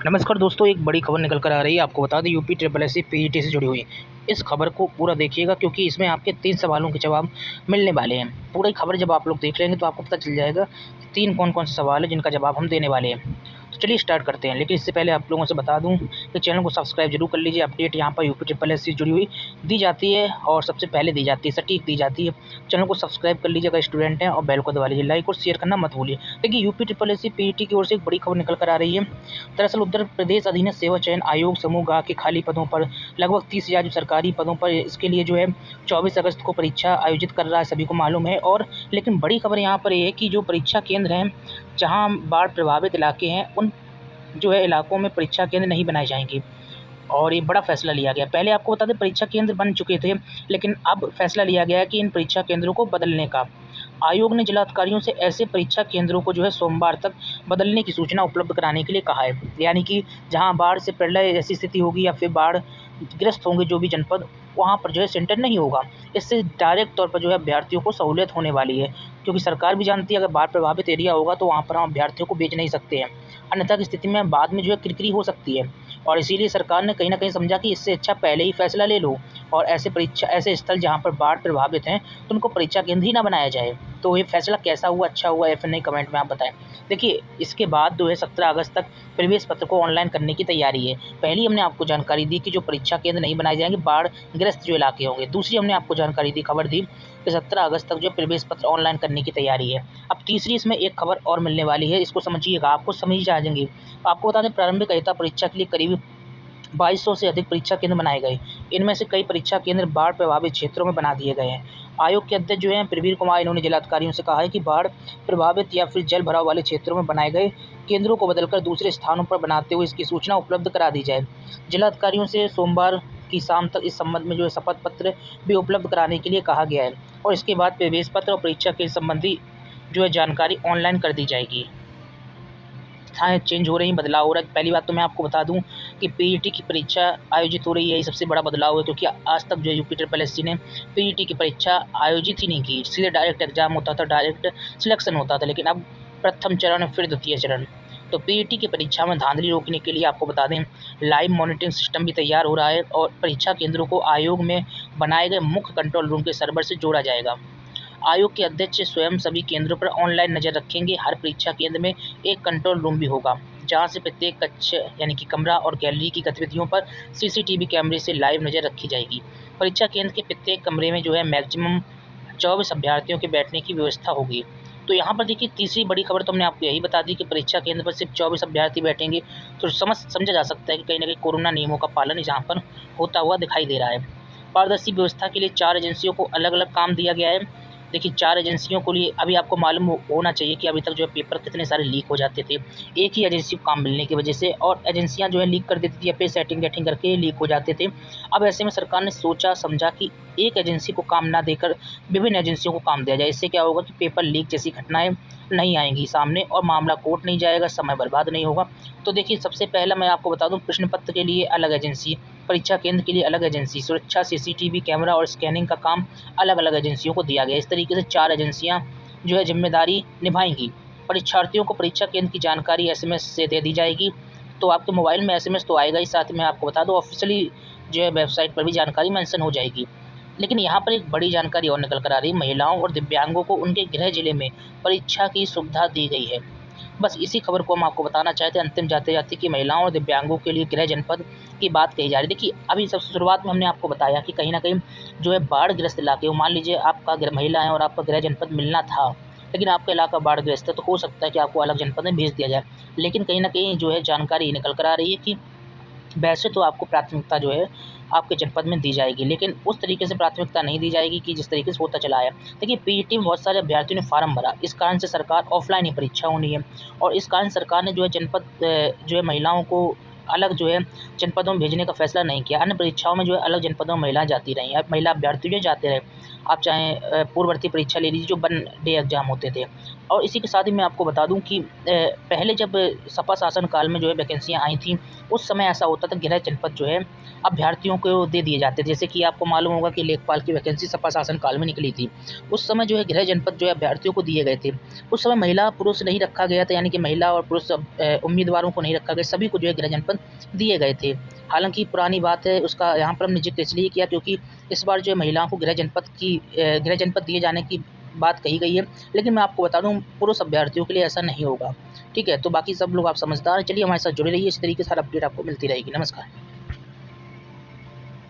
नमस्कार दोस्तों, एक बड़ी खबर निकल कर आ रही है। आपको बता दें, UP triple S C PET से जुड़ी हुई इस खबर को पूरा देखिएगा, क्योंकि इसमें आपके 3 सवालों के जवाब मिलने वाले हैं। पूरी खबर जब आप लोग देख लेंगे तो आपको पता चल जाएगा कि 3 कौन-कौन से सवाल हैं जिनका जवाब हम देने वाले हैं। तो चलिए स्टार्ट करते हैं। लेकिन इससे पहले आप लोगों से बता दूँ कि चैनल को सब्सक्राइब जरूर कर लीजिए। अपडेट यहाँ पर यूपी ट्रिपल एस से जुड़ी हुई दी जाती है और सबसे पहले दी जाती है, सटीक दी जाती है। चैनल को सब्सक्राइब कर लीजिए अगर स्टूडेंट हैं, और बेल को दबा लीजिए। लाइक और शेयर करना मत भूलिए। देखिए, UP triple S C PET की ओर से एक बड़ी खबर निकल कर आ रही है। दरअसल उत्तर प्रदेश अधीनस्थ सेवा चयन आयोग समूह गा के खाली पदों पर लगभग 30,000 जो सरकारी पदों पर इसके लिए जो है 24 अगस्त को परीक्षा आयोजित कर रहा है, सभी को मालूम है। और लेकिन बड़ी खबर यहाँ पर ये है कि जो परीक्षा केंद्र हैं, जहाँ बाढ़ प्रभावित इलाके हैं, उन जो है इलाकों में परीक्षा केंद्र नहीं बनाए जाएंगे। और ये बड़ा फैसला लिया गया। पहले आपको बता दें, परीक्षा केंद्र बन चुके थे, लेकिन अब फैसला लिया गया है कि इन परीक्षा केंद्रों को बदलने का। आयोग ने जिलाधिकारियों से ऐसे परीक्षा केंद्रों को जो है सोमवार तक बदलने की सूचना उपलब्ध कराने के लिए कहा है। यानी कि जहां बाढ़ से प्रलय जैसी स्थिति होगी या फिर बाढ़ ग्रस्त होंगे जो भी जनपद, वहां पर जो है सेंटर नहीं होगा। इससे डायरेक्ट तौर पर जो है अभ्यर्थियों को सहूलियत होने वाली है, क्योंकि सरकार भी जानती है अगर बाढ़ प्रभावित एरिया होगा तो वहाँ पर हम अभ्यर्थियों को भेज नहीं सकते हैं, अन्यथा की स्थिति में बाद में जो है किरकिरी हो सकती है। और इसीलिए सरकार ने कहीं न कहीं समझा कि इससे अच्छा पहले ही फैसला ले लो, और ऐसे स्थल जहाँ पर बाढ़ प्रभावित हैं तो उनको परीक्षा केंद्र ही ना बनाया जाए। तो ये फैसला कैसा हुआ, अच्छा हुआ या फिर नहीं, कमेंट में आप बताएं। देखिए, इसके बाद जो है 17 अगस्त तक प्रवेश पत्र को ऑनलाइन करने की तैयारी है। पहली हमने आपको जानकारी दी कि जो परीक्षा केंद्र नहीं बनाए जाएंगे, बाढ़ ग्रस्त जो इलाके होंगे। दूसरी हमने आपको जानकारी दी, खबर दी कि 17 अगस्त तक जो प्रवेश पत्र ऑनलाइन करने की तैयारी है। अब तीसरी इसमें एक खबर और मिलने वाली है, इसको समझिएगा, आपको समझ आ जाएंगे। आपको बता दें, प्रारंभिक अहिता परीक्षा के लिए करीब 2200 से अधिक परीक्षा केंद्र बनाए गए। इनमें से कई परीक्षा केंद्र बाढ़ प्रभावित क्षेत्रों में बना दिए गए हैं। आयोग के अध्यक्ष जो हैं प्रवीर कुमार, इन्होंने जिलाधिकारियों से कहा है कि बाढ़ प्रभावित या फिर जल भराव वाले क्षेत्रों में बनाए गए केंद्रों को बदलकर दूसरे स्थानों पर बनाते हुए इसकी सूचना उपलब्ध करा दी जाए। जिलाधिकारियों से सोमवार की शाम तक इस संबंध में जो है शपथ पत्र भी उपलब्ध कराने के लिए कहा गया है, और इसके बाद प्रवेश पत्र और परीक्षा के संबंधी जो है जानकारी ऑनलाइन कर दी जाएगी। हाँ, चेंज हो रही हैं, बदलाव हो रहा है। पहली बात तो मैं आपको बता दूं कि पीईटी की परीक्षा आयोजित हो रही है, ये सबसे बड़ा बदलाव है, क्योंकि आज तक जो है यूपी ट्रिपल एससी ने पीईटी की परीक्षा आयोजित ही नहीं की। सीधे डायरेक्ट एग्जाम होता था, डायरेक्ट सिलेक्शन होता था। लेकिन अब प्रथम चरण फिर द्वितीय चरण। तो पीईटी की परीक्षा में धांधली रोकने के लिए आपको बता दें, लाइव मॉनिटरिंग सिस्टम भी तैयार हो रहा है, और परीक्षा केंद्रों को आयोग में बनाए गए मुख्य कंट्रोल रूम के सर्वर से जोड़ा जाएगा। आयोग के अध्यक्ष स्वयं सभी केंद्रों पर ऑनलाइन नजर रखेंगे। हर परीक्षा केंद्र में एक कंट्रोल रूम भी होगा, जहां से प्रत्येक कक्ष यानी कि कमरा और गैलरी की गतिविधियों पर सीसीटीवी कैमरे से लाइव नजर रखी जाएगी। परीक्षा केंद्र के प्रत्येक कमरे में जो है मैक्सिमम 24 अभ्यर्थियों के बैठने की व्यवस्था होगी। तो यहाँ पर देखिए, तीसरी बड़ी खबर तो हमने आपको यही बता दी कि परीक्षा केंद्र पर सिर्फ 24 अभ्यर्थी बैठेंगे। तो समझा जा सकता है कि कहीं ना कहीं कोरोना नियमों का पालन यहाँ पर होता हुआ दिखाई दे रहा है। पारदर्शी व्यवस्था के लिए 4 एजेंसियों को अलग अलग काम दिया गया है। देखिए, 4 एजेंसियों को लिए अभी आपको मालूम होना चाहिए कि अभी तक जो है पेपर कितने सारे लीक हो जाते थे एक ही एजेंसी को काम मिलने की वजह से, और एजेंसियां जो है लीक कर देती थी या फिर सेटिंग वेटिंग करके लीक हो जाते थे। अब ऐसे में सरकार ने सोचा समझा कि एक एजेंसी को काम ना देकर विभिन्न एजेंसियों को काम दिया जाए। इससे क्या होगा कि पेपर लीक जैसी घटनाएं नहीं आएंगी सामने, और मामला कोर्ट नहीं जाएगा, समय बर्बाद नहीं होगा। तो देखिए, सबसे पहला मैं आपको बता दूं, प्रश्न पत्र के लिए अलग एजेंसी, परीक्षा केंद्र के लिए अलग एजेंसी, सुरक्षा, सीसीटीवी कैमरा और स्कैनिंग का काम अलग अलग एजेंसियों को दिया गया। इस तरीके से 4 एजेंसियां जो है जिम्मेदारी निभाएंगी। परीक्षार्थियों को परीक्षा केंद्र की जानकारी एसएमएस से दे दी जाएगी। तो आपके मोबाइल में एसएमएस तो आएगा ही, साथ में आपको बता दो ऑफिशियली जो है वेबसाइट पर भी जानकारी मेंशन हो जाएगी। लेकिन यहाँ पर एक बड़ी जानकारी और निकल कर आ रही है, महिलाओं और दिव्यांगों को उनके गृह जिले में परीक्षा की सुविधा दी गई है। बस इसी खबर को हम आपको बताना चाहते हैं अंतिम जाते जाते कि महिलाओं और दिव्यांगों के लिए गृह जनपद की बात कही जा रही है। देखिए, अभी सबसे शुरुआत में हमने आपको बताया कि कहीं ना कहीं जो है बाढ़ ग्रस्त इलाके, मान लीजिए आपका महिला है और आपका गृह जनपद मिलना था, लेकिन आपका इलाका बाढ़ ग्रस्त है, तो हो सकता है कि आपको अलग जनपद में भेज दिया जाए। लेकिन कहीं ना कहीं जो है जानकारी निकल कर आ रही है कि वैसे तो आपको प्राथमिकता जो है आपके जनपद में दी जाएगी, लेकिन उस तरीके से प्राथमिकता नहीं दी जाएगी कि जिस तरीके से होता चला है। देखिए, पीईटी में बहुत सारे अभ्यर्थियों ने फार्म भरा, इस कारण से सरकार ऑफलाइन ही परीक्षा होनी है, और इस कारण सरकार ने जो है जनपद जो है महिलाओं को अलग जो है जनपदों में भेजने का फैसला नहीं किया। अन्य परीक्षाओं में जो है अलग जनपदों में महिलाएं जाती रहीं, अब महिला अभ्यर्थी जो जाते रहे। आप चाहें पूर्ववर्ती परीक्षा ले लीजिए, जो 1 डे एग्ज़ाम होते थे। और इसी के साथ ही मैं आपको बता दूँ कि पहले जब सपा शासन काल में जो है वैकेंसियाँ आई थीं, उस समय ऐसा होता था गृह जनपद जो है अभ्यर्थियों को दे दिए जाते थे। जैसे कि आपको मालूम होगा कि लेखपाल की वैकेंसी सपा शासन काल में निकली थी। उस समय जो है गृह जनपद जो है अभ्यर्थियों को दिए गए थे। उस समय महिला पुरुष नहीं रखा गया था, यानी कि महिला और पुरुष उम्मीदवारों को नहीं रखा गया, सभी को जो है गृह जनपद दिए गए थे। हालाँकि पुरानी बात है, उसका यहाँ पर हमने ज़िक्र इसलिए किया क्योंकि इस बार जो है महिलाओं को गृह जनपद दिए जाने की बात कही गई है। लेकिन मैं आपको बता दूँ पुरुष अभ्यर्थियों के लिए ऐसा नहीं होगा। ठीक है? तो बाकी सब लोग आप समझदार हैं। चलिए हमारे साथ जुड़े रहिए, इस तरीके से हर अपडेट आपको मिलती रहेगी। नमस्कार।